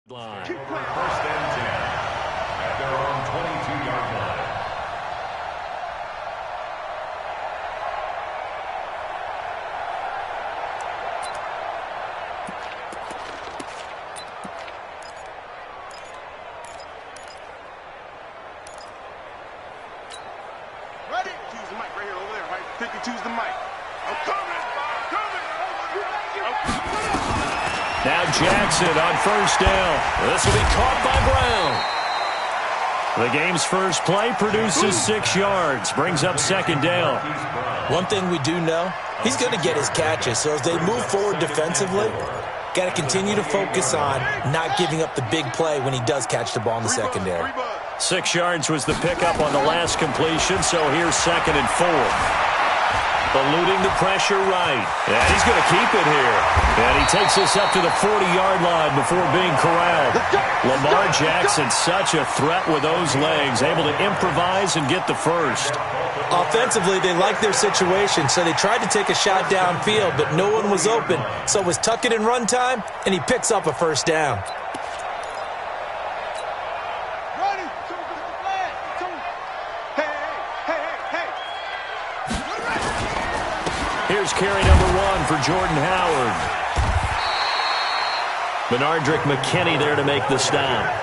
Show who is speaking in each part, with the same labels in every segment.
Speaker 1: Line. First and 10 at their own 22-yard line.
Speaker 2: Ready? Choose the mic right here, over there, right? Pick and choose the mic. I'm coming!
Speaker 1: Now Jackson on first down. This will be caught by Brown. The game's first play produces 6 yards, brings up second down.
Speaker 3: One thing we do know, he's going to get his catches. So as they move forward defensively, got to continue to focus on not giving up the big play when he does catch the ball in the secondary.
Speaker 1: 6 yards was the pickup on the last completion, so here's second and 4. Eluding the pressure right. And he's going to keep it here. And he takes us up to the 40-yard line before being corralled. Lamar Jackson, such a threat with those legs, able to improvise and get the first.
Speaker 3: Offensively, they liked their situation, so they tried to take a shot downfield, but no one was open. So it was tuck it in run time, and he picks up a first down.
Speaker 1: Here's carry number 1 for Jordan Howard. Benardrick McKinney there to make the stop.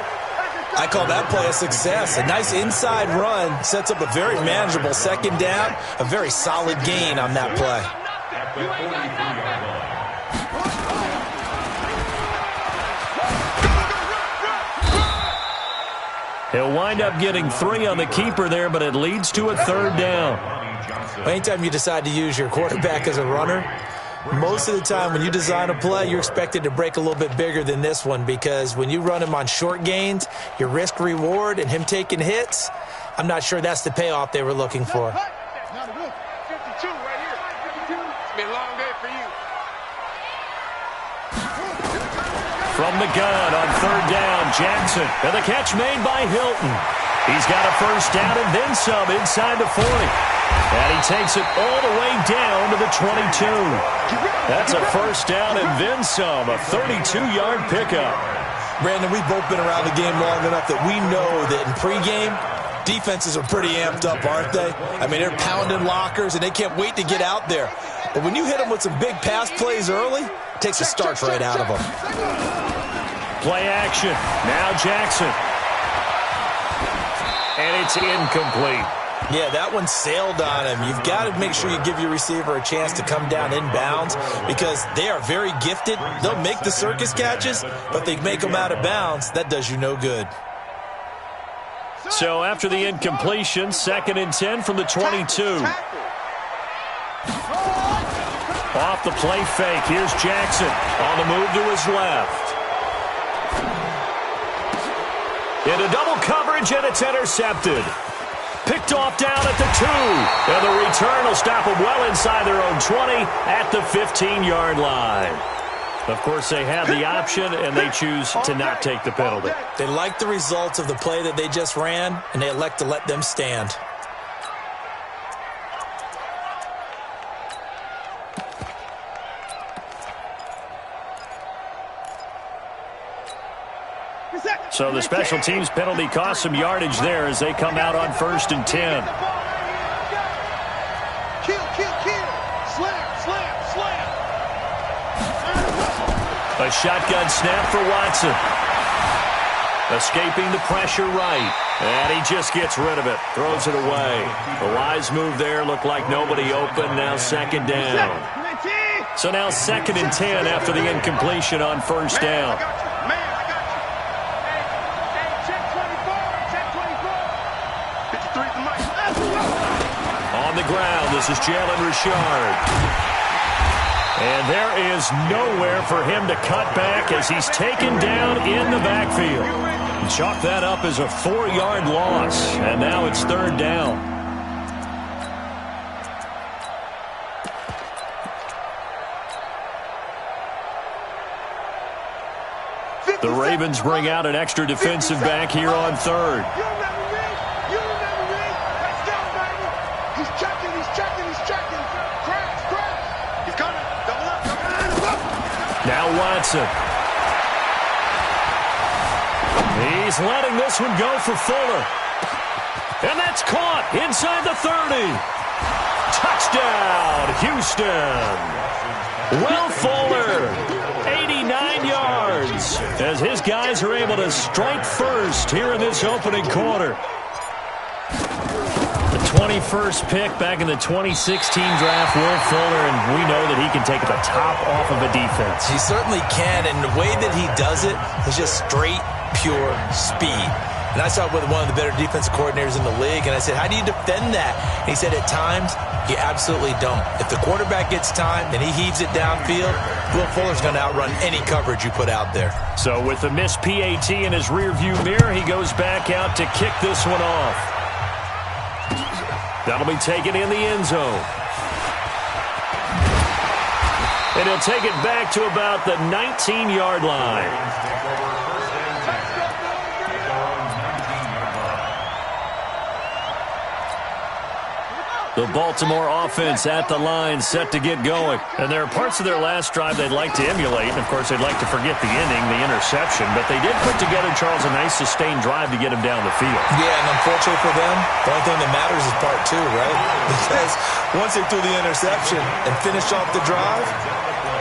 Speaker 3: I call that play a success. A nice inside run sets up a very manageable second down. A very solid gain on that play.
Speaker 1: He'll wind up getting 3 on the keeper there, but it leads to a third down.
Speaker 3: Anytime you decide to use your quarterback as a runner, most of the time when you design a play, you're expected to break a little bit bigger than this one, because when you run him on short gains, your risk-reward and him taking hits, I'm not sure that's the payoff they were looking for.
Speaker 2: 52 right here. It's been a long day for you.
Speaker 1: From the gun on third down, Jackson. And the catch made by Hilton. He's got a first down and then some inside the 40. And he takes it all the way down to the 22. That's a first down and then some, a 32-yard pickup.
Speaker 3: Brandon, we've both been around the game long enough that we know that in pregame, defenses are pretty amped up, aren't they? I mean, they're pounding lockers, and they can't wait to get out there. But when you hit them with some big pass plays early, it takes the starch right out of them.
Speaker 1: Play action. Now Jackson. And it's incomplete.
Speaker 3: Yeah, that one sailed on him. You've got to make sure you give your receiver a chance to come down inbounds, because they are very gifted. They'll make the circus catches, but they make them out of bounds. That does you no good.
Speaker 1: So after the incompletion, second and 10 from the 22. Off the play fake. Here's Jackson on the move to his left. Into double coverage, and it's intercepted. Picked off down at the 2. And the return will stop them well inside their own 20 at the 15-yard line. Of course, they have the option, and they choose to not take the penalty.
Speaker 3: They like the results of the play that they just ran, and they elect to let them stand.
Speaker 1: So the special teams penalty cost some yardage there as they come out on first and 10.
Speaker 2: Kill. Slam.
Speaker 1: A shotgun snap for Watson. Escaping the pressure right. And he just gets rid of it. Throws it away. A wise move there. Looked like nobody open. Now second down. So now second and 10 after the incompletion on first down. On the ground, this is Jalen Richard. And there is nowhere for him to cut back as he's taken down in the backfield. Chalk that up as a 4-yard loss, and now it's third down. The Ravens bring out an extra defensive back here on third. Now Watson. He's letting this one go for Fuller. And that's caught inside the 30. Touchdown, Houston. Will Fuller, 89 yards, as his guys are able to strike first here in this opening quarter. The 21st pick back in the 2016 draft, Will Fuller, and we know that he can take the top off of a defense.
Speaker 3: He certainly can, and the way that he does it is just straight, pure speed. And I saw it with one of the better defensive coordinators in the league, and I said, how do you defend that? And he said, at times, you absolutely don't. If the quarterback gets time and he heaves it downfield, Will Fuller's going to outrun any coverage you put out there.
Speaker 1: So with the missed PAT in his rearview mirror, he goes back out to kick this one off. That'll be taken in the end zone. And he'll take it back to about the 19-yard line. The Baltimore offense at the line, set to get going. And there are parts of their last drive they'd like to emulate. And, of course, they'd like to forget the ending, the interception. But they did put together, Charles, a nice sustained drive to get him down the field.
Speaker 3: Yeah, and unfortunately for them, the only thing that matters is part two, right? Because once they threw the interception and finished off the drive,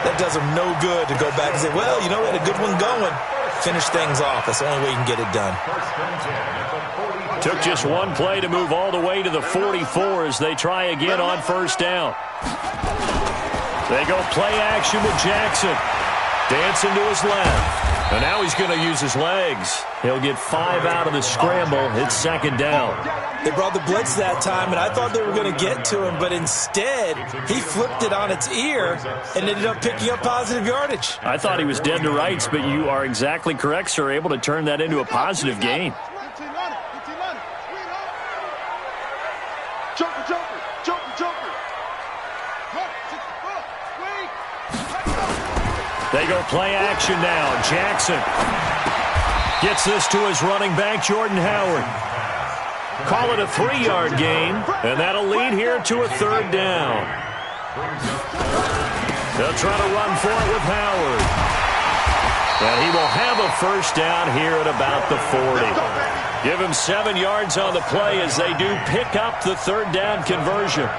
Speaker 3: that does them no good to go back and say, well, you know, we had a good one going. Finish things off. That's the only way you can get it done.
Speaker 1: Took just one play to move all the way to the 44 as they try again on first down. They go play action with Jackson. Dancing to his left. And now he's going to use his legs. He'll get 5 out of the scramble. It's second down.
Speaker 3: They brought the blitz that time, and I thought they were going to get to him, but instead he flipped it on its ear and ended up picking up positive yardage.
Speaker 1: I thought he was dead to rights, but you are exactly correct, sir. Able to turn that into a positive gain. They go play action now. Jackson gets this to his running back, Jordan Howard. Call it a 3-yard gain, and that'll lead here to a third down. They'll try to run for it with Howard. And he will have a first down here at about the 40. Give him 7 yards on the play as they do pick up the third down conversion.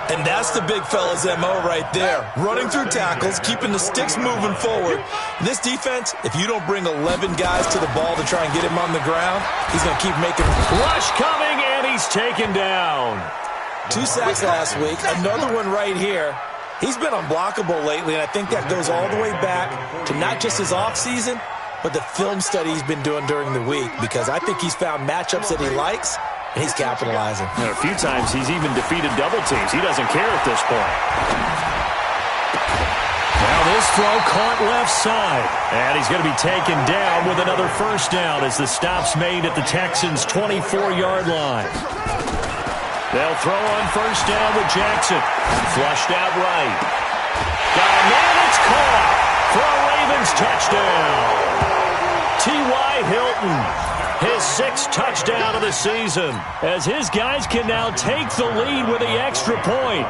Speaker 3: And that's the big fella's MO right there. Running through tackles, keeping the sticks moving forward. This defense, if you don't bring 11 guys to the ball to try and get him on the ground, he's going to keep making...
Speaker 1: Rush coming, and he's taken down.
Speaker 3: 2 sacks last week, another one right here. He's been unblockable lately, and I think that goes all the way back to not just his offseason, but the film study he's been doing during the week, because I think he's found matchups that he likes, and he's capitalizing.
Speaker 1: And a few times he's even defeated double teams. He doesn't care at this point. Now this throw caught left side. And he's going to be taken down with another first down as the stop's made at the Texans' 24-yard line. They'll throw on first down with Jackson. Flushed out right. Got a man, it's caught for a Ravens touchdown. T.Y. Hilton. His 6th touchdown of the season, as his guys can now take the lead with the extra point.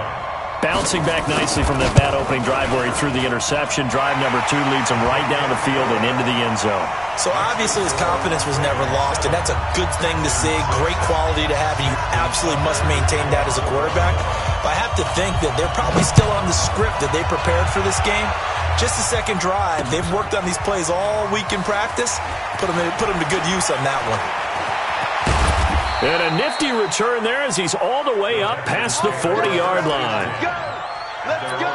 Speaker 1: Bouncing back nicely from that bad opening drive where he threw the interception. Drive number 2 leads him right down the field and into the end zone.
Speaker 3: So obviously his confidence was never lost, and that's a good thing to see. Great quality to have, and you absolutely must maintain that as a quarterback. But I have to think that they're probably still on the script that they prepared for this game. Just the second drive. They've worked on these plays all week in practice. Put them to good use on that one.
Speaker 1: And a nifty return there as he's all the way up past the 40-yard line.
Speaker 2: Let's go.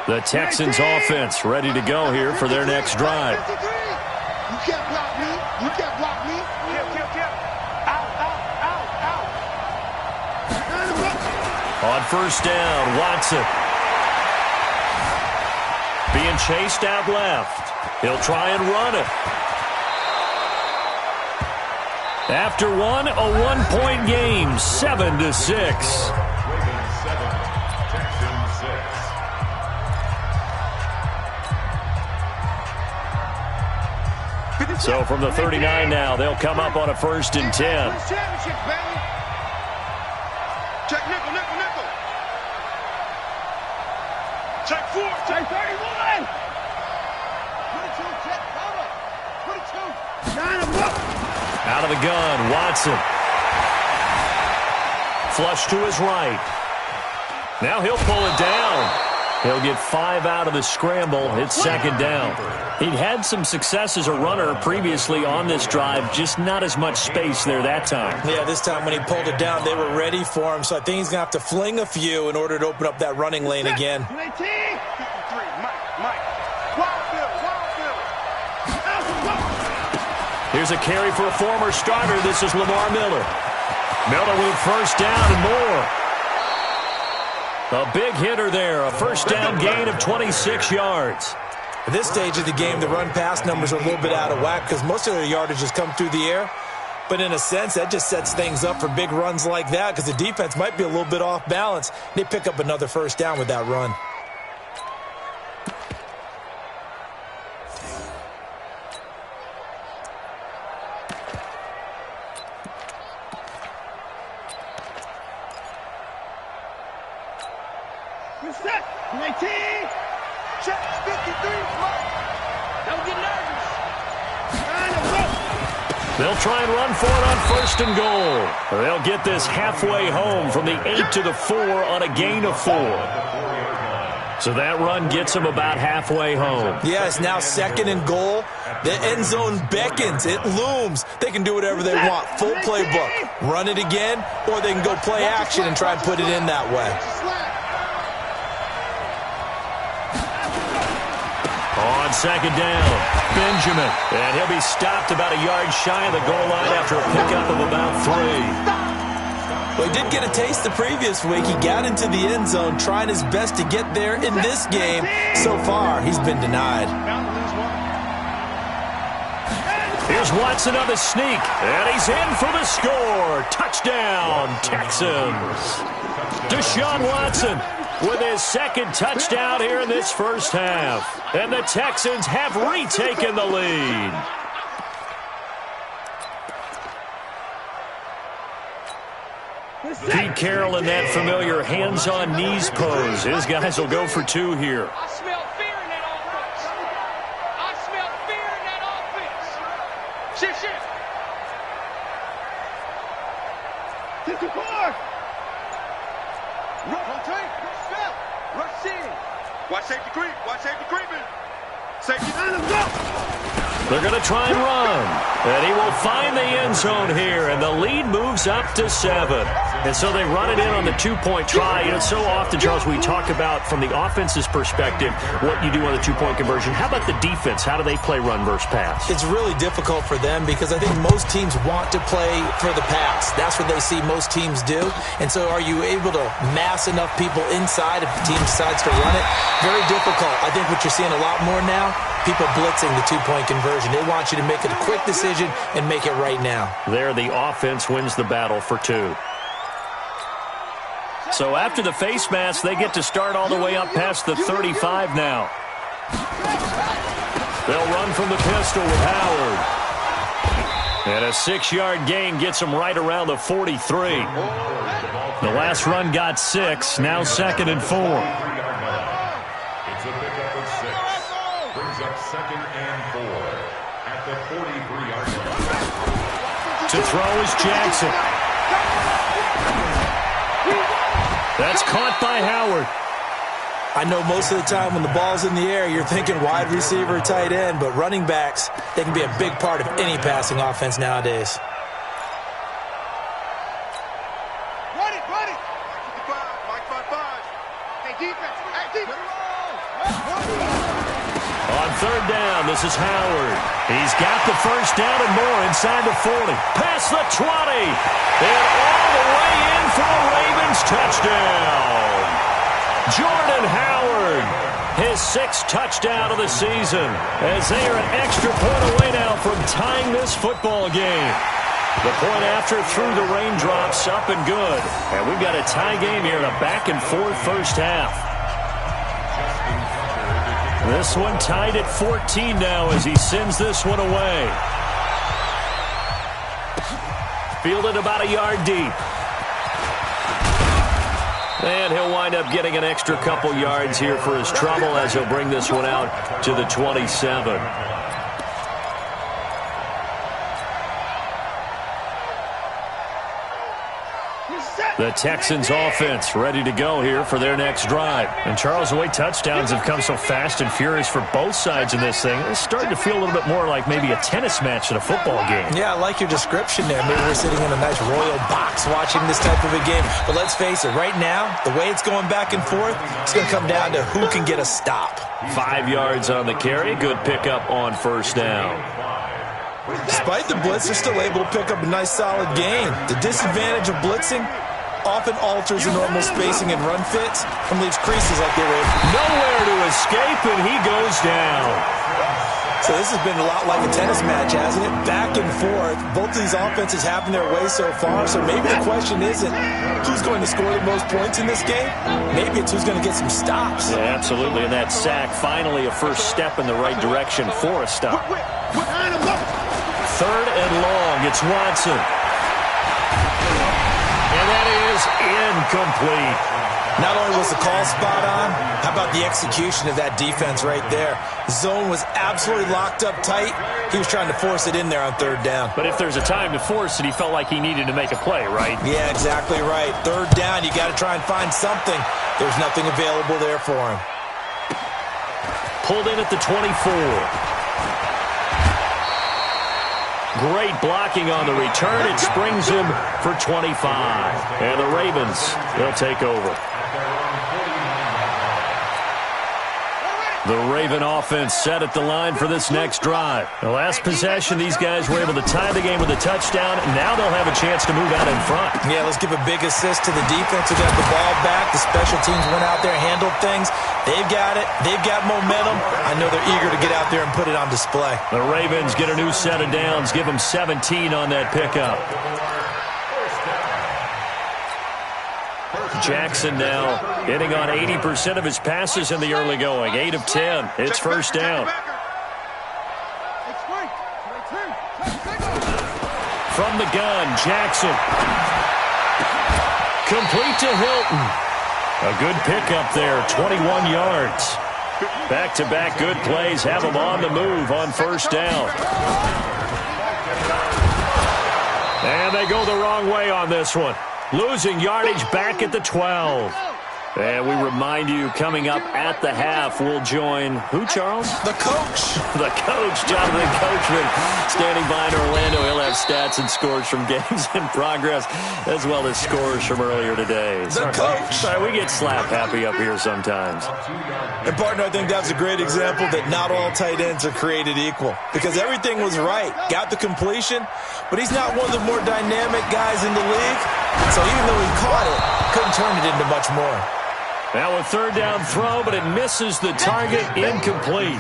Speaker 1: The Texans offense ready to go here for their next drive.
Speaker 2: You can't block me. You can't block me. Kill. Out.
Speaker 1: On first down, Watson. Being chased out left. He'll try and run it. After one, a 1-point game, 7-6. So from the 39 now, they'll come up on a 1st and 10.
Speaker 2: Check nickel. Check 4.
Speaker 4: Check 31. Put it 2. Check cover. Put it 2. 9 of them.
Speaker 1: Out of the gun, Watson. Flush to his right. Now he'll pull it down. He'll get 5 out of the scramble. It's second down. He'd had some success as a runner previously on this drive, just not as much space there that time.
Speaker 3: Yeah, this time when he pulled it down, they were ready for him, so I think he's going to have to fling a few in order to open up that running lane again.
Speaker 4: 19. 53.
Speaker 2: Mike. Wild Bill.
Speaker 1: Here's a carry for a former starter. This is Lamar Miller. Miller with first down and more. A big hitter there, a first down gain of 26 yards.
Speaker 3: At this stage of the game, the run-pass numbers are a little bit out of whack because most of their yardage has come through the air. But in a sense, that just sets things up for big runs like that because the defense might be a little bit off balance. They pick up another first down with that run.
Speaker 4: Set. 19. Check 53. Don't get nervous. 9 of them.
Speaker 1: They'll try and run for it on first and goal. They'll get this halfway home from the 8 to the 4 on a gain of 4. So that run gets them about halfway home.
Speaker 3: Yeah, it's now second and goal. The end zone beckons. It looms. They can do whatever they want. Full playbook. Run it again, or they can go play action and try and put it in that way.
Speaker 1: On second down, Benjamin. And he'll be stopped about a yard shy of the goal line after a pickup of about 3.
Speaker 3: Well, he did get a taste the previous week. He got into the end zone, trying his best to get there in this game. So far, he's been denied.
Speaker 1: Here's Watson on the sneak, and he's in for the score. Touchdown, Texans. Deshaun Watson with his second touchdown here in this first half. And the Texans have retaken the lead. Pete Carroll in that familiar hands-on knees pose. His guys will go for 2 here.
Speaker 2: I smell fear in that offense. I smell fear in that offense. Shit.
Speaker 4: 54. Rotate. Step. Rush in.
Speaker 2: Watch safety creeping. Safety.
Speaker 4: 9 of them.
Speaker 1: They're going to try and run. And he will find the end zone here, and the lead moves up to 7. And so they run it in on the 2-point try. You know, so often, Charles, we talk about from the offense's perspective what you do on the 2-point conversion. How about the defense? How do they play run versus pass?
Speaker 3: It's really difficult for them because I think most teams want to play for the pass. That's what they see most teams do. And so are you able to mass enough people inside if the team decides to run it? Very difficult. I think what you're seeing a lot more now, people blitzing the 2-point conversion. They want you to make a quick decision and make it right now.
Speaker 1: There, the offense wins the battle for 2. So after the face mask, they get to start all the way up past the 35 now. They'll run from the pistol with Howard. And a 6-yard gain gets them right around the 43. The last run got 6, now second and 4.
Speaker 5: It's a pickup of 6. Brings up second and 4 at the 43-yard line.
Speaker 1: To throw is Jackson. That's caught by Howard.
Speaker 3: I know most of the time when the ball's in the air, you're thinking wide receiver, tight end, but running backs, they can be a big part of any passing offense nowadays.
Speaker 4: Run it. 55. Mike 5-5. Hey, defense.
Speaker 1: On third down, this is Howard. He's got the first down and more inside the 40. Past the 20. And all the way in for a Ravens touchdown. Jordan Howard, his 6th touchdown of the season, as they are an extra point away now from tying this football game. The point after through the raindrops, up and good. And we've got a tie game here in a back-and-forth first half. This one tied at 14 now as he sends this one away. Fielded about a yard deep. And he'll wind up getting an extra couple yards here for his trouble as he'll bring this one out to the 27. The Texans offense ready to go here for their next drive. And Charles, the way touchdowns have come so fast and furious for both sides in this thing, it's starting to feel a little bit more like maybe a tennis match at a football game.
Speaker 3: Yeah, I like your description there. Maybe we're sitting in a nice royal box watching this type of a game. But let's face it, right now, the way it's going back and forth, it's going to come down to who can get a stop.
Speaker 1: 5 yards on the carry. Good pickup on first down.
Speaker 3: Despite the blitz, they're still able to pick up a nice solid gain. The disadvantage of blitzing often alters the normal spacing and run fits and leaves creases like they were able.
Speaker 1: Nowhere to escape, and he goes down.
Speaker 3: So this has been a lot like a tennis match, hasn't it? Back and forth. Both of these offenses having their way so far, so maybe the question isn't who's going to score the most points in this game. Maybe it's who's going to get some stops.
Speaker 1: Yeah, absolutely, and that sack, finally a first step in the right direction for a stop. 3rd and long, it's Watson. And that is incomplete.
Speaker 3: Not only was the call spot on, how about the execution of that defense right there? Zone was absolutely locked up tight. He was trying to force it in there on 3rd down.
Speaker 1: But if there's a time to force it, he felt like he needed to make a play, right?
Speaker 3: Yeah, exactly right. 3rd down, you got to try and find something. There's nothing available there for him.
Speaker 1: Pulled in at the 24. Great blocking on the return. It springs him for 25. And the Ravens, they'll take over. The Raven offense set at the line for this next drive. The last possession, these guys were able to tie the game with a touchdown. Now they'll have a chance to move out in front.
Speaker 3: Yeah, let's give a big assist to the defense who got the ball back. The special teams went out there, handled things. They've got it. They've got momentum. I know they're eager to get out there and put it on display.
Speaker 1: The Ravens get a new set of downs. Give them 17 on that pickup. Jackson now hitting on 80% of his passes in the early going. 8 of 10. It's first down. From the gun, Jackson. Complete to Hilton. A good pickup there, 21 yards. Back-to-back good plays have him on the move on first down. And they go the wrong way on this one. Losing yardage back at the 12. And we remind you, coming up at the half, we'll join who, Charles?
Speaker 3: The coach.
Speaker 1: The coach, Jonathan Coachman, standing by in Orlando. He'll have stats and scores from games in progress, as well as scores from earlier today.
Speaker 3: The coach.
Speaker 1: Sorry, we get slap happy up here sometimes.
Speaker 3: And, partner, I think that's a great example that not all tight ends are created equal. Because everything was right. Got the completion, but he's not one of the more dynamic guys in the league. So even though he caught it, couldn't turn it into much more.
Speaker 1: Now a 3rd down throw, but it misses the target. Incomplete.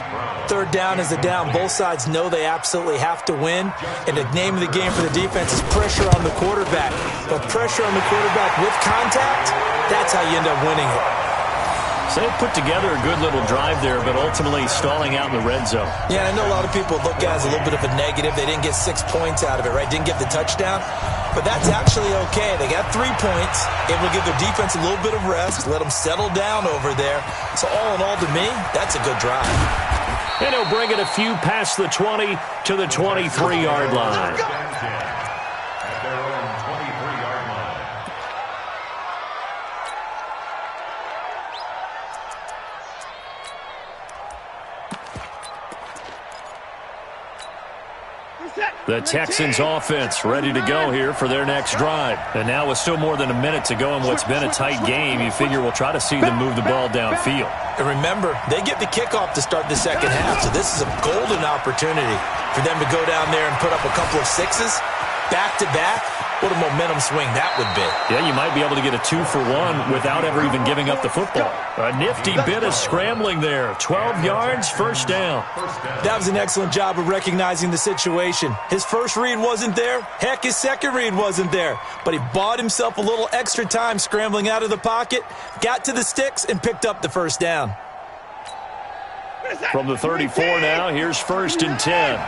Speaker 3: 3rd down is a down. Both sides know they absolutely have to win. And the name of the game for the defense is pressure on the quarterback. But pressure on the quarterback with contact, that's how you end up winning it.
Speaker 1: So they put together a good little drive there, but ultimately stalling out in the red zone.
Speaker 3: Yeah, I know a lot of people look at it as a little bit of a negative. They didn't get 6 points out of it, right? Didn't get the touchdown. But that's actually okay. They got 3 points, able to give their defense a little bit of rest, let them settle down over there. So all in all, to me, that's a good drive.
Speaker 1: And he'll bring it a few past the 20 to the 23-yard line. The Texans offense ready to go here for their next drive. And now with still more than a minute to go in what's been a tight game, you figure we'll try to see them move the ball downfield.
Speaker 3: And remember, they get the kickoff to start the second half, so this is a golden opportunity for them to go down there and put up a couple of sixes back-to-back. What a momentum swing that would be.
Speaker 1: Yeah, you might be able to get a 2-for-1 without ever even giving up the football. A nifty bit of scrambling there. 12 yards, first down.
Speaker 3: That was an excellent job of recognizing the situation. His first read wasn't there. Heck, his second read wasn't there. But he bought himself a little extra time scrambling out of the pocket, got to the sticks, and picked up the first down.
Speaker 1: From the 34 now, here's 1st and 10.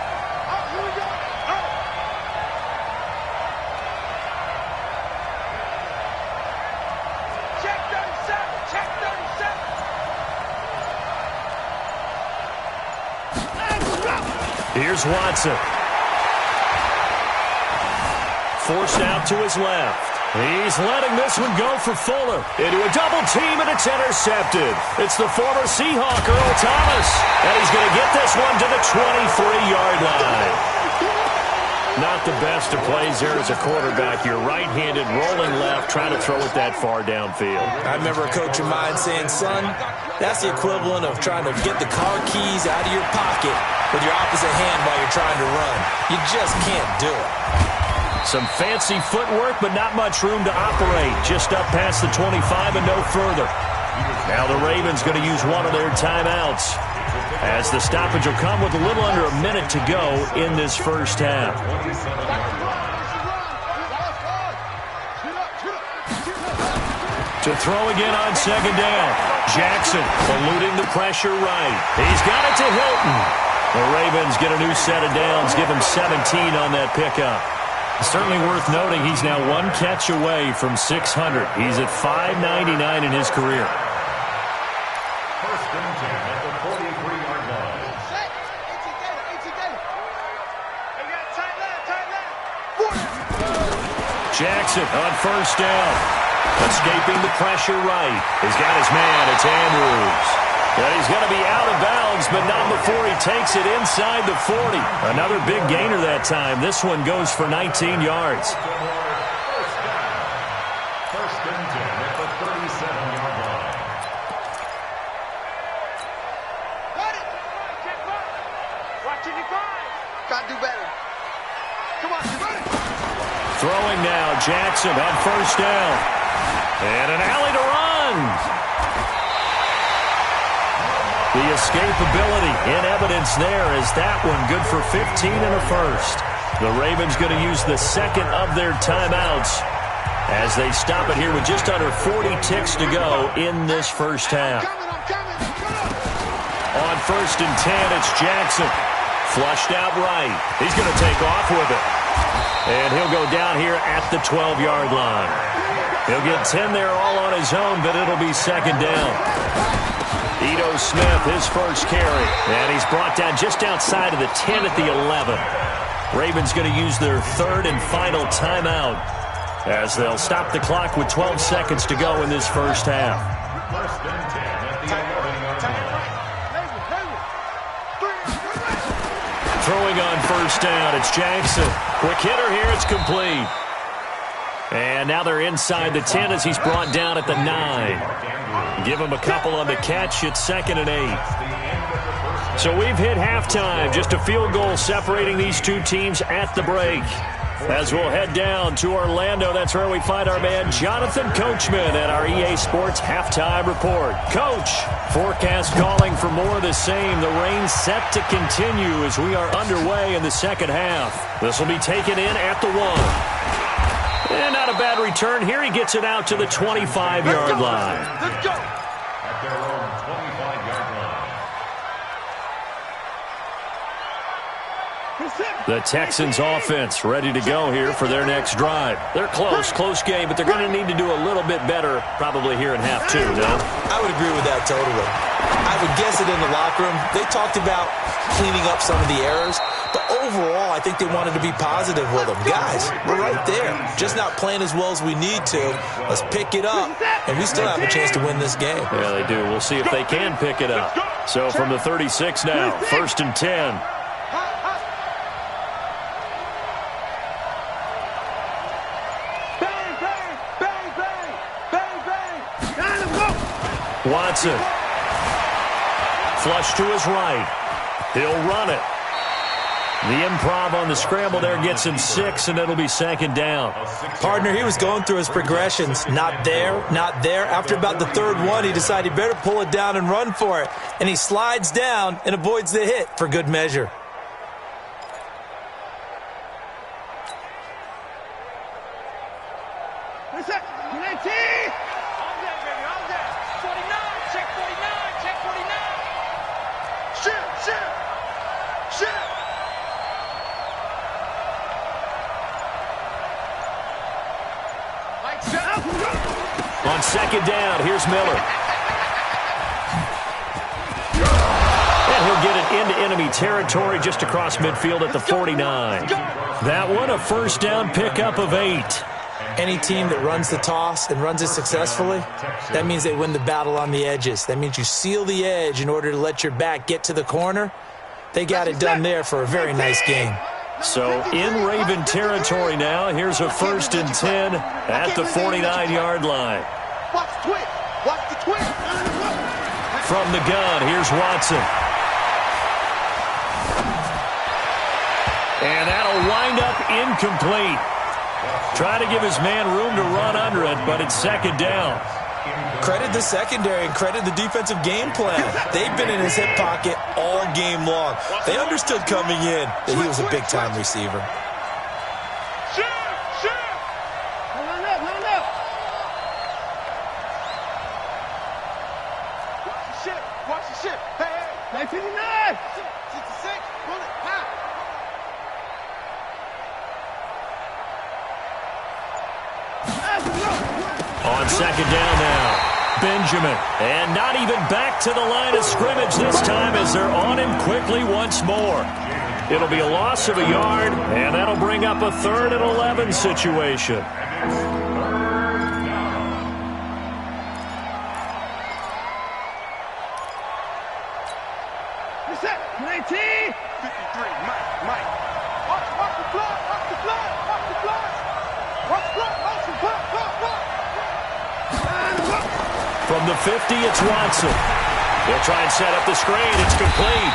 Speaker 1: Here's Watson. Forced out to his left. He's letting this one go for Fuller. Into a double team, and it's intercepted. It's the former Seahawk, Earl Thomas. And he's going to get this one to the 23-yard line. Not the best of plays there as a quarterback. You're right-handed, rolling left, trying to throw it that far downfield.
Speaker 3: I remember a coach of mine saying, son, that's the equivalent of trying to get the car keys out of your pocket with your opposite hand while you're trying to run. You just can't do it.
Speaker 1: Some fancy footwork, but not much room to operate. Just up past the 25 and no further. Now the Ravens going to use one of their timeouts, as the stoppage will come with a little under a minute to go in this first half. To throw again on second down. Jackson eluding the pressure right. He's got it to Hilton. The Ravens get a new set of downs, give him 17 on that pickup. Certainly worth noting he's now one catch away from 600. He's at 599 in his career.
Speaker 5: First and 10 at the 43-yard line.
Speaker 1: Jackson on first down. Escaping the pressure right. He's got his man. It's Andrews. And he's going to be out of bounds, but not before he takes it inside the 40. Another big gainer that time. This one goes for 19 yards.
Speaker 5: First and 10 at the 37-yard line.
Speaker 2: Watching you guys.
Speaker 4: Got to do better. Come on, you ready?
Speaker 1: Throwing now, Jackson on first down. And an alley to run. The escapability in evidence there is that one good for 15 and a first. The Ravens going to use the second of their timeouts as they stop it here with just under 40 ticks to go in this first half. On first and 10, it's Jackson. Flushed out right. He's going to take off with it. And he'll go down here at the 12-yard line. He'll get 10 there all on his own, but it'll be second down. Ito Smith, his first carry. And he's brought down just outside of the 10 at the 11. Ravens going to use their third and final timeout as they'll stop the clock with 12 seconds to go in this first half.
Speaker 5: First and 10 at the 11-yard line.
Speaker 1: Throwing on first down, it's Jackson. Quick hitter here, it's complete. And now they're inside the 10 as he's brought down at the 9. Give him a couple on the catch. It's second and 8. So we've hit halftime. Just a field goal separating these two teams at the break. As we'll head down to Orlando, that's where we find our man Jonathan Coachman at our EA Sports Halftime Report. Coach, forecast calling for more of the same. The rain set to continue as we are underway in the second half. This will be taken in at the 1. And not a bad return here. He gets it out to the 25-yard line.
Speaker 4: Let's go.
Speaker 5: At their own 25-yard line.
Speaker 1: The Texans offense ready to go here for their next drive. They're close game, but they're going to need to do a little bit better probably here in half two, no?
Speaker 3: I would agree with that totally. I would guess it in the locker room. They talked about cleaning up some of the errors, but overall, I think they wanted to be positive with them. Guys, we're right there. Just not playing as well as we need to. Let's pick it up, and we still have a chance to win this game.
Speaker 1: Yeah, they do. We'll see if they can pick it up. So from the 36 now, first and 10. Watson. Flush to his right. He'll run it. The improv on the scramble there gets him 6, and it'll be second down.
Speaker 3: Partner, he was going through his progressions. Not there, not there. After about the third one, he decided he better pull it down and run for it. And he slides down and avoids the hit for good measure.
Speaker 1: On second down, here's Miller. And he'll get it into enemy enemy territory just across midfield at the 49. That one, a first down pickup of 8.
Speaker 3: Any team that runs the toss and runs it successfully, that means they win the battle on the edges. That means you seal the edge in order to let your back get to the corner. They got it done there for a very nice game.
Speaker 1: So in Raven territory now, here's a 1st and 10 at the 49-yard line.
Speaker 4: Watch the twitch. Watch the twitch.
Speaker 1: From the gun, here's Watson. And that'll wind up incomplete. Try to give his man room to run under it, but it's 2nd down.
Speaker 3: Credit the secondary and credit the defensive game plan. They've been in his hip pocket all game long. They understood coming in that he was a big-time receiver.
Speaker 2: Shoot!
Speaker 4: Line up, line up. Watch the ship. Hey. 959. 66. Pull it. High.
Speaker 1: On 2nd down now, Benjamin. And not even back to the line of scrimmage this time as they're on him quickly once more. It'll be a loss of a yard, and that'll bring up a 3rd and 11 situation.
Speaker 4: Reset. 19. 53. Mike. Watch the blood. Watch the blood. Watch the blood. Watch the blood. Watch the blood.
Speaker 1: From the 50, it's Watson. He'll try and set up the screen. It's complete.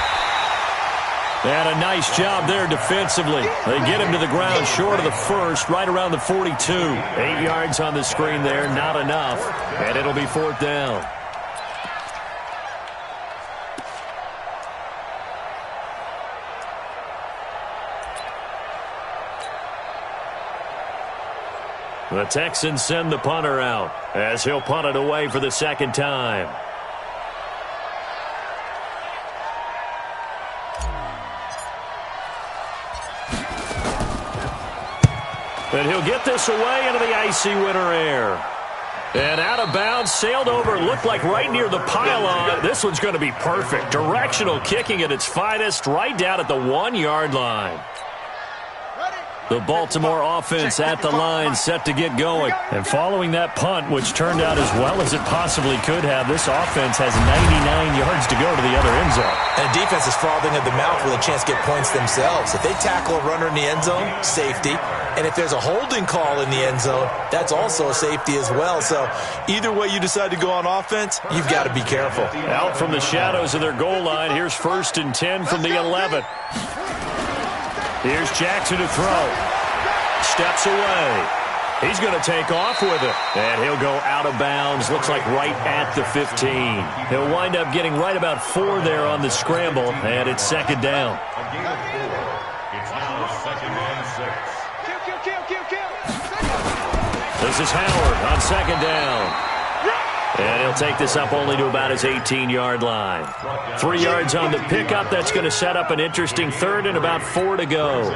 Speaker 1: And a nice job there defensively. They get him to the ground short of the 1st, right around the 42. 8 yards on the screen there, not enough. And it'll be 4th down. The Texans send the punter out as he'll punt it away for the 2nd time. And he'll get this away into the icy winter air. And out of bounds, sailed over, looked like right near the pylon. This one's going to be perfect. Directional kicking at its finest, right down at the 1-yard line. The Baltimore offense at the line, set to get going. And following that punt, which turned out as well as it possibly could have, this offense has 99 yards to go to the other end zone.
Speaker 3: And the defense is frothing at the mouth with a chance to get points themselves. If they tackle a runner in the end zone, safety. And if there's a holding call in the end zone, that's also a safety as well. So either way you decide to go on offense, you've got to be careful.
Speaker 1: Out from the shadows of their goal line, here's 1st and 10 from the 11. Here's Jackson to throw. Steps away. He's going to take off with it. And he'll go out of bounds. Looks like right at the 15. He'll wind up getting right about 4 there on the scramble. And it's 2nd down.
Speaker 5: A gain of 4. It's now 2nd and 6.
Speaker 1: This is Howard on 2nd down. And he'll take this up only to about his 18-yard line. 3 yards on the pickup. That's going to set up an interesting 3rd and about 4 to go.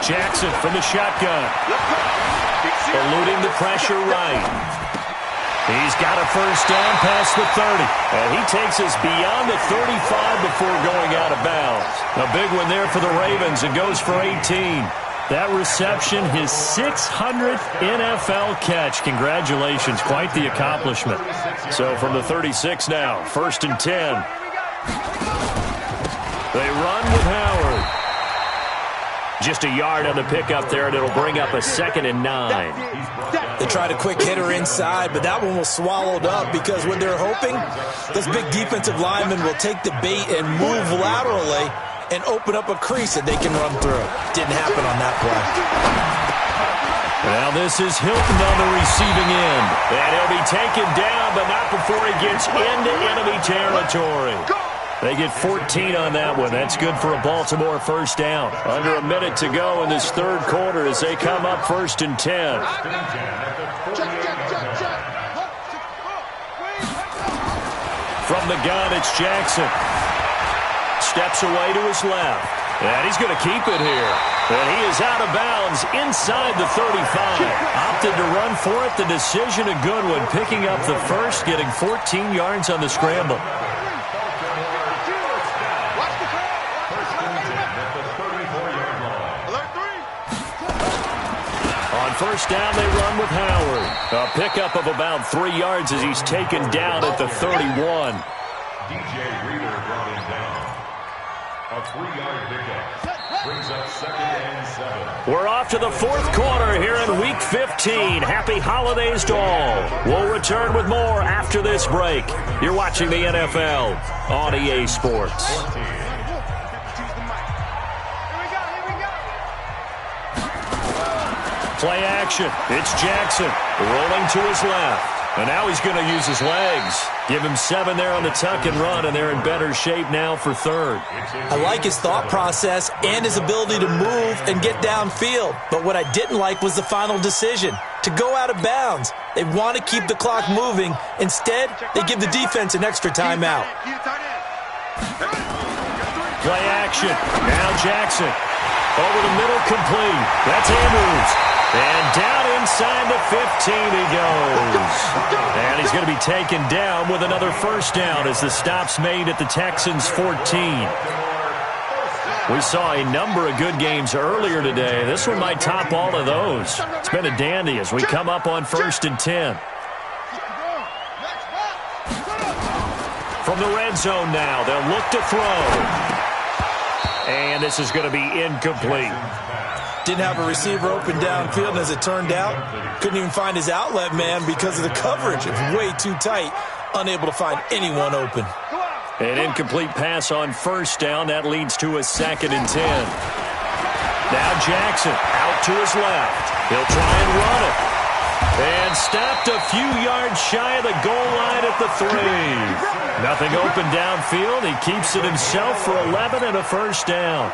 Speaker 1: Jackson from the shotgun. Eluding the pressure right. He's got a first down past the 30. And he takes us beyond the 35 before going out of bounds. A big one there for the Ravens and goes for 18. That reception, his 600th NFL catch. Congratulations, quite the accomplishment. So from the 36 now, 1st and 10. They run with Howard. Just a yard on the pickup there, and it'll bring up a 2nd and 9.
Speaker 3: They tried a quick hitter inside, but that one was swallowed up because what they're hoping, those big defensive linemen will take the bait and move laterally and open up a crease that they can run through. Didn't happen on that play.
Speaker 1: Now this is Hilton on the receiving end. And he'll be taken down, but not before he gets into enemy territory. They get 14 on that one. That's good for a Baltimore first down. Under a minute to go in this 3rd quarter as they come up 1st and 10. From the gun, it's Jackson. Steps away to his left. And he's going to keep it here. And he is out of bounds inside the 35. Opted to run for it. The decision a good one. Picking up the first, getting 14 yards on the scramble. On first down, they run with Howard. A pickup of about 3 yards as he's taken down at the 31.
Speaker 5: DJ Reader brought him down. A 3-yard pickup. Brings up 2nd and 7.
Speaker 1: We're off to the fourth quarter here in Week 15. Happy holidays to all. We'll return with more after this break. You're watching the NFL on EA Sports. Play action. It's Jackson rolling to his left. And now he's going to use his legs. Give him 7 there on the tuck and run, and they're in better shape now for third.
Speaker 3: I like his thought process and his ability to move and get downfield. But what I didn't like was the final decision, to go out of bounds. They want to keep the clock moving. Instead, they give the defense an extra timeout.
Speaker 1: Play action. Now Jackson. Over the middle, complete. That's Andrews. And down inside the 15 he goes. And he's going to be taken down with another first down as the stop's made at the Texans 14. We saw a number of good games earlier today. This one might top all of those. It's been a dandy as we come up on 1st and 10. From the red zone now, they'll look to throw. And this is going to be incomplete.
Speaker 3: Didn't have a receiver open downfield, and as it turned out, couldn't even find his outlet man because of the coverage. It's way too tight, unable to find anyone open.
Speaker 1: An incomplete pass on first down. That leads to a 2nd and 10. Now Jackson out to his left. He'll try and run it. And stopped a few yards shy of the goal line at the 3. Nothing open downfield. He keeps it himself for 11 and a first down.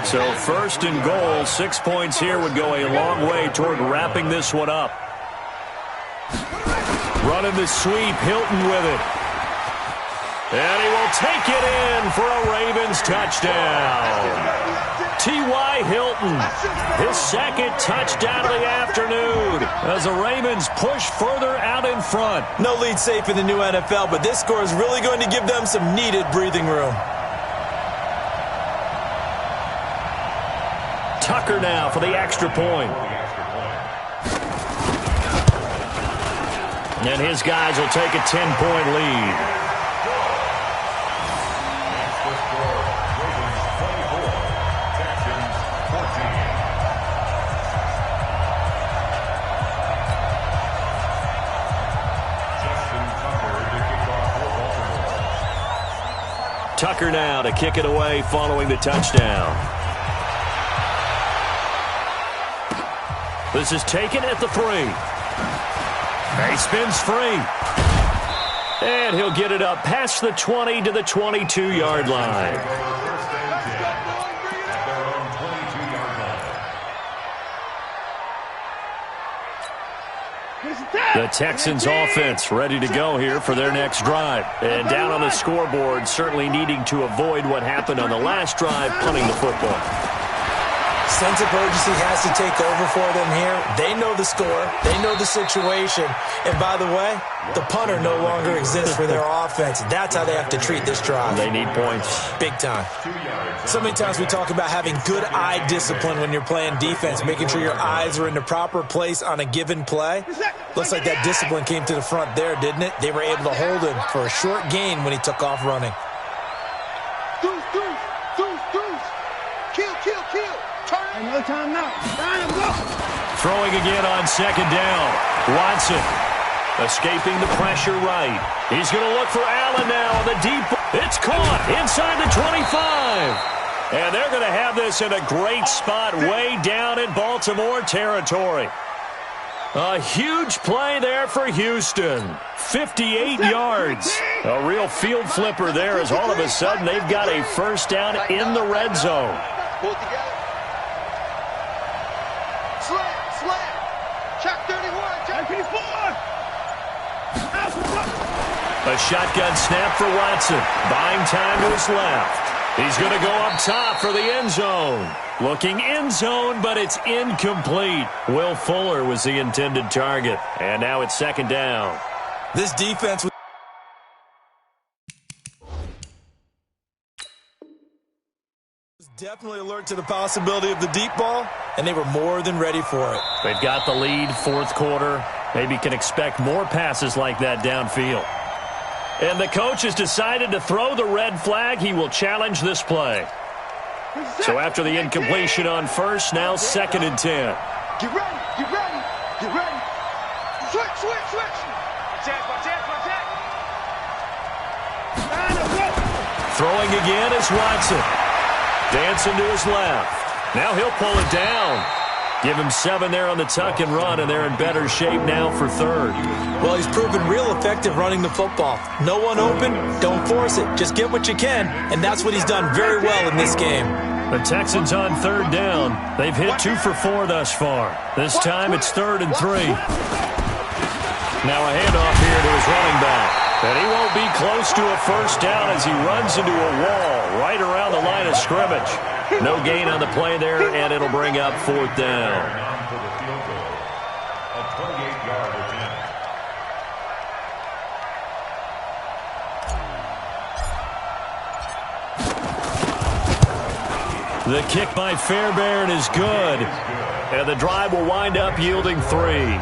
Speaker 1: So 1st and goal, 6 points here would go a long way toward wrapping this one up. Running the sweep, Hilton with it. And he will take it in for a Ravens touchdown. T.Y. Hilton, his 2nd touchdown of the afternoon as the Ravens push further out in front.
Speaker 3: No lead safe in the new NFL, but this score is really going to give them some needed breathing room.
Speaker 1: Tucker now for the extra point. And his guys will take a 10-point lead. Tucker now to kick it away following the touchdown. This is taken at the 3. He spins free. And he'll get it up past the 20 to the 22-yard line. The Texans offense ready to go here for their next drive. And down on the scoreboard, certainly needing to avoid what happened on the last drive, punting the football.
Speaker 3: Sense of urgency has to take over for them here. They know the score. They know the situation. And by the way, the punter no longer exists for their offense. That's how they have to treat this drive.
Speaker 1: They need points.
Speaker 3: Big time. So many times we talk about having good eye discipline when you're playing defense, making sure your eyes are in the proper place on a given play. Looks like that discipline came to the front there, didn't it? They were able to hold him for a short gain when he took off running.
Speaker 4: No time now.
Speaker 1: Throwing again on 2nd down. Watson escaping the pressure right. He's going to look for Allen now on the deep. It's caught inside the 25. And they're going to have this in a great spot way down in Baltimore territory. A huge play there for Houston. 58 yards. A real field flipper there as all of a sudden they've got a first down in the red zone. A shotgun snap for Watson. Buying time to his left. He's going to go up top for the end zone. Looking end zone, but it's incomplete. Will Fuller was the intended target. And now it's second down.
Speaker 3: This defense was definitely alert to the possibility of the deep ball, and they were more than ready for it.
Speaker 1: They've got the lead, fourth quarter. Maybe can expect more passes like that downfield. And the coach has decided to throw the red flag. He will challenge this play. So after the incompletion on first, now second and 10.
Speaker 4: Get ready, get ready, get ready. Switch, switch, switch. Watch out.
Speaker 1: Throwing again is Watson. Dancing to his left. Now he'll pull it down. Give him 7 there on the tuck and run, and they're in better shape now for third.
Speaker 3: Well, he's proven real effective running the football. No one open, don't force it. Just get what you can, and that's what he's done very well in this game.
Speaker 1: The Texans on third down. They've hit 2 for 4 thus far. This time it's 3rd and 3. Now a handoff here to his running back. And he won't be close to a first down as he runs into a wall right around the line of scrimmage. No gain on the play there, and it'll bring up 4th down.
Speaker 5: For the field goal, a 28-yard attempt.
Speaker 1: The kick by Fairbairn is good. And the drive will wind up yielding 3.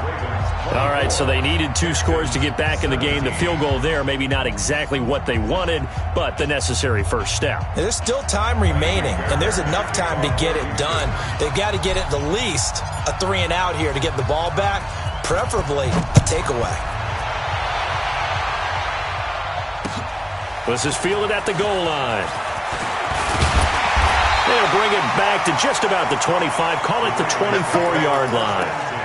Speaker 1: All right, so they needed 2 scores to get back in the game. The field goal there, maybe not exactly what they wanted, but the necessary first step.
Speaker 3: There's still time remaining, and there's enough time to get it done. They've got to get at the least a 3 and out here to get the ball back, preferably a takeaway.
Speaker 1: This is fielded at the goal line. They'll bring it back to just about the 25, call it the 24-yard line.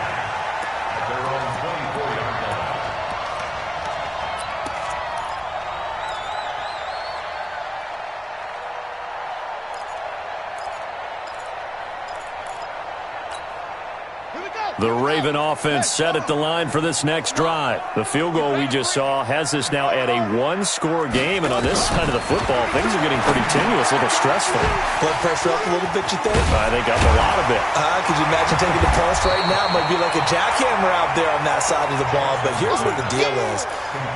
Speaker 1: The Raven offense set at the line for this next drive. The field goal we just saw has this now at a 1-score game, and on this side of the football, things are getting pretty tenuous, a little stressful.
Speaker 3: Blood pressure up a little bit, you think?
Speaker 1: I think up a lot of it.
Speaker 3: Could you imagine taking the pulse right now? It might be like a jackhammer out there on that side of the ball, but here's what the deal is.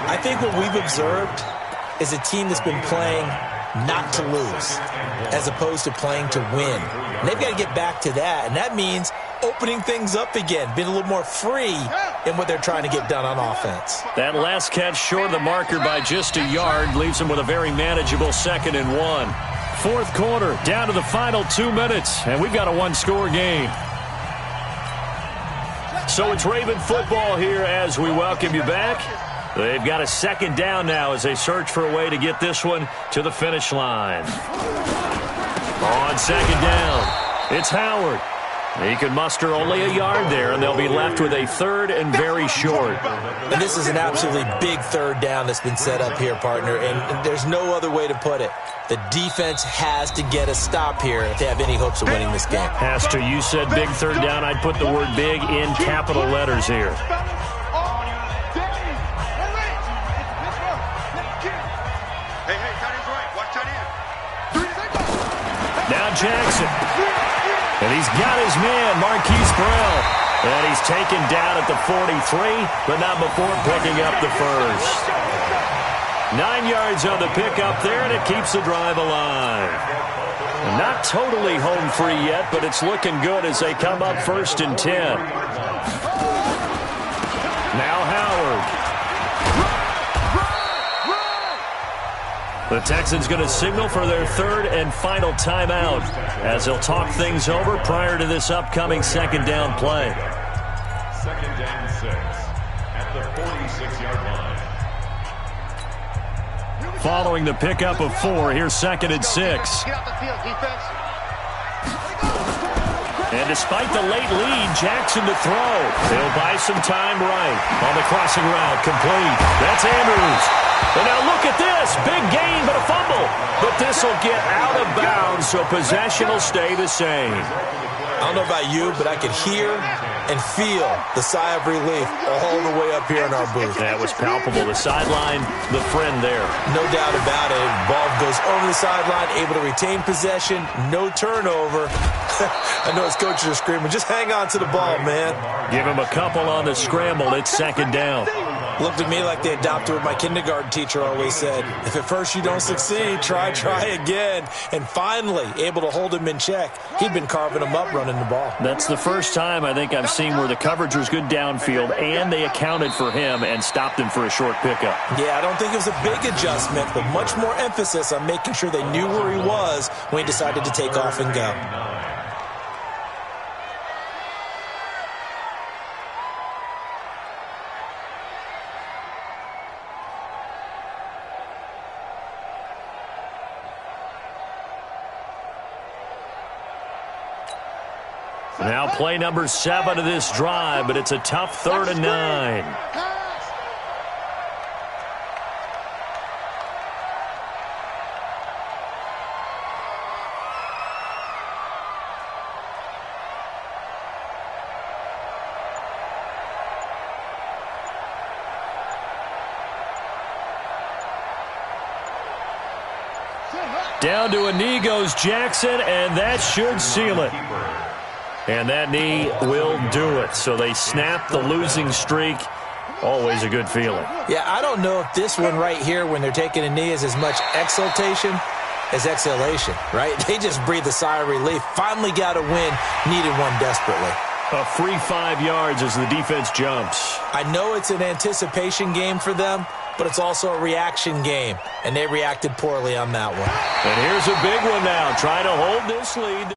Speaker 3: I think what we've observed is a team that's been playing not to lose as opposed to playing to win. And they've got to get back to that, and that means opening things up again, being a little more free in what they're trying to get done on offense.
Speaker 1: That last catch short of the marker by just a yard leaves them with a very manageable 2nd and 1. Fourth quarter, down to the final 2 minutes, and we've got a 1-score game. So it's Raven football here as we welcome you back. They've got a 2nd down now as they search for a way to get this one to the finish line. On 2nd down, it's Howard. He can muster only a yard there, and they'll be left with a 3rd and very short.
Speaker 3: And this is an absolutely big 3rd down that's been set up here, partner, and there's no other way to put it. The defense has to get a stop here if they have any hopes of winning this game.
Speaker 1: Has to. You said big 3rd down. I'd put the word big in capital letters here. Now Jackson. And he's got his man, Marquise Burrell. And he's taken down at the 43, but not before picking up the first. 9 yards on the pickup there, and it keeps the drive alive. Not totally home free yet, but it's looking good as they come up 1st and 10. Now Howard. The Texans going to signal for their 3rd and final timeout as they'll talk things over prior to this upcoming 2nd down play.
Speaker 5: 2nd down 6 at the 46-yard line.
Speaker 1: Following the pickup of 4, here's 2nd and 6.
Speaker 4: Get off the field, defense.
Speaker 1: And despite the late lead, Jackson to throw. He'll buy some time right on the crossing route, complete. That's Andrews. And now look at this. Big gain, but a fumble. But this will get out of bounds, so possession will stay the same.
Speaker 3: I don't know about you, but I could hear and feel the sigh of relief all the way up here in our booth.
Speaker 1: That was palpable. The sideline, the friend there.
Speaker 3: No doubt about it. Ball goes over the sideline, able to retain possession, no turnover. I know his coaches are screaming, just hang on to the ball, man.
Speaker 1: Give him a couple on the scramble. It's second down.
Speaker 3: Looked at me like they adopted what my kindergarten teacher always said. If at first you don't succeed, try again. And finally, able to hold him in check. He'd been carving him up running the ball.
Speaker 1: That's the first time I think I've seen where the coverage was good downfield and they accounted for him and stopped him for a short pickup.
Speaker 3: Yeah, I don't think it was a big adjustment, but much more emphasis on making sure they knew where he was when he decided to take off and go.
Speaker 1: Now play number 7 of this drive, but it's a tough 3rd and 9. Down to a knee goes Jackson, and that should seal it. And that knee will do it. So they snap the losing streak. Always a good feeling.
Speaker 3: Yeah, I don't know if this one right here, when they're taking a knee, is as much exultation as exhalation, right? They just breathe a sigh of relief. Finally got a win. Needed one desperately.
Speaker 1: A free 5 yards as the defense jumps.
Speaker 3: I know it's an anticipation game for them, but it's also a reaction game, and they reacted poorly on that one.
Speaker 1: And here's a big one now, trying to hold this lead.